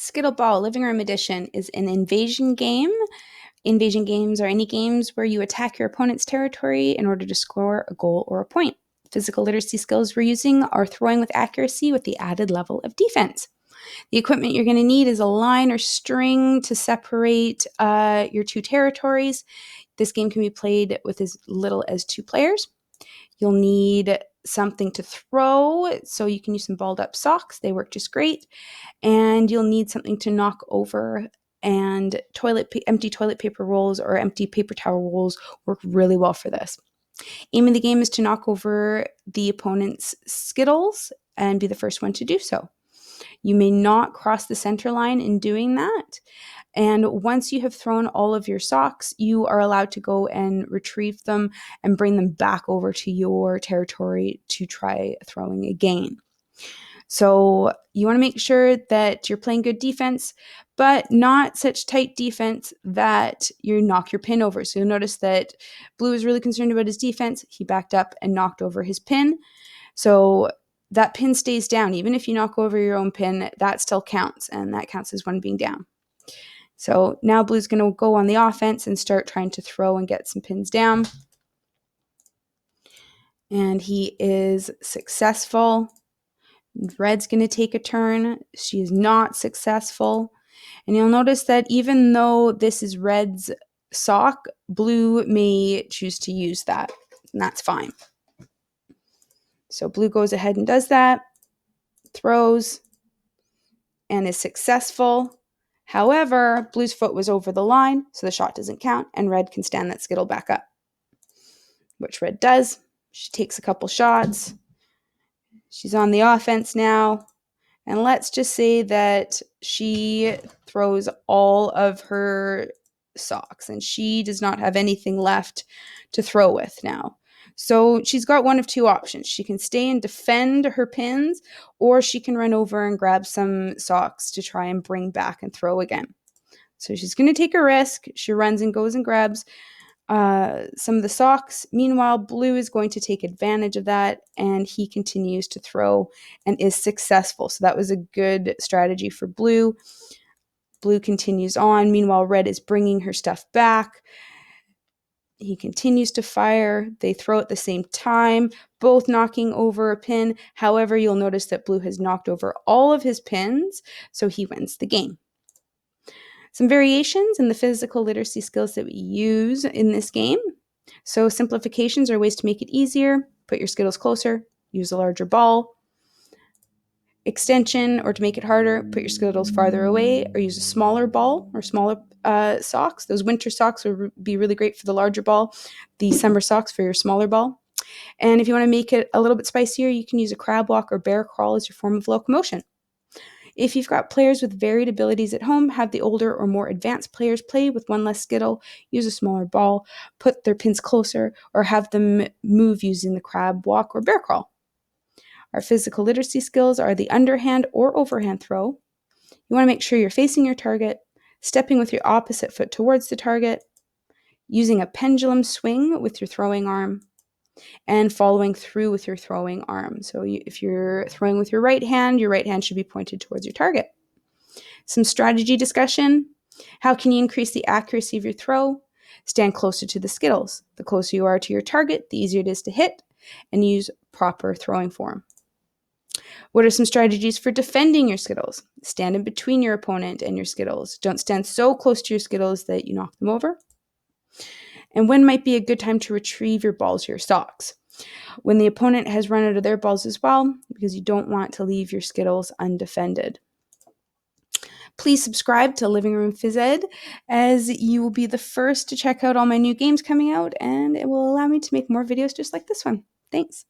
Skittle Ball Living Room Edition is an invasion game. Invasion games are any games where you attack your opponent's territory in order to score a goal or a point. Physical literacy skills we're using are throwing with accuracy with the added level of defense. The equipment you're going to need is a line or string to separate your two territories. This game can be played with as little as 2 players. You'll need something to throw, so you can use some balled up socks. They work just great. And you'll need something to knock over, and empty toilet paper rolls or empty paper towel rolls work really well for this. Aim of the game is to knock over the opponent's Skittles and be the first one to do so. You may not cross the center line in doing that. And once you have thrown all of your socks, you are allowed to go and retrieve them and bring them back over to your territory to try throwing again. So you want to make sure that you're playing good defense, but not such tight defense that you knock your pin over. So you'll notice that Blue is really concerned about his defense. He backed up and knocked over his pin. So that pin stays down. Even if you knock over your own pin, that still counts, and that counts as one being down. So now Blue's going to go on the offense and start trying to throw and get some pins down. And he is successful. Red's going to take a turn. She is not successful. And you'll notice that even though this is Red's sock, Blue may choose to use that. And that's fine. So Blue goes ahead and does that, throws, and is successful. However, Blue's foot was over the line, so the shot doesn't count, and Red can stand that Skittle back up, which Red does. She takes a couple shots. She's on the offense now, and let's just say that she throws all of her socks, and she does not have anything left to throw with now. So she's got one of 2 options. She can stay and defend her pins, or she can run over and grab some socks to try and bring back and throw again. So she's going to take a risk. She runs and goes and grabs some of the socks. Meanwhile, Blue is going to take advantage of that, and he continues to throw and is successful. So that was a good strategy for Blue. Blue continues on. Meanwhile, Red is bringing her stuff back. He continues to fire. They throw at the same time, both knocking over a pin. However, you'll notice that Blue has knocked over all of his pins, so he wins the game. Some variations in the physical literacy skills that we use in this game. So simplifications are ways to make it easier. Put your Skittles closer, use a larger ball. Extension, or to make it harder, put your Skittles farther away or use a smaller ball or smaller socks. Those winter socks would be really great for the larger ball. The summer socks for your smaller ball. And if you want to make it a little bit spicier, you can use a crab walk or bear crawl as your form of locomotion. If you've got players with varied abilities at home, have the older or more advanced players play with one less Skittle, use a smaller ball, put their pins closer, or have them move using the crab walk or bear crawl. Our physical literacy skills are the underhand or overhand throw. You want to make sure you're facing your target, stepping with your opposite foot towards the target, using a pendulum swing with your throwing arm, and following through with your throwing arm. So if you're throwing with your right hand should be pointed towards your target. Some strategy discussion. How can you increase the accuracy of your throw? Stand closer to the Skittles. The closer you are to your target, the easier it is to hit, and use proper throwing form. What are some strategies for defending your Skittles? Stand in between your opponent and your Skittles. Don't stand so close to your Skittles that you knock them over. And when might be a good time to retrieve your balls or your socks? When the opponent has run out of their balls as well, because you don't want to leave your Skittles undefended. Please subscribe to Living Room Phys Ed, as you will be the first to check out all my new games coming out, and it will allow me to make more videos just like this one. Thanks.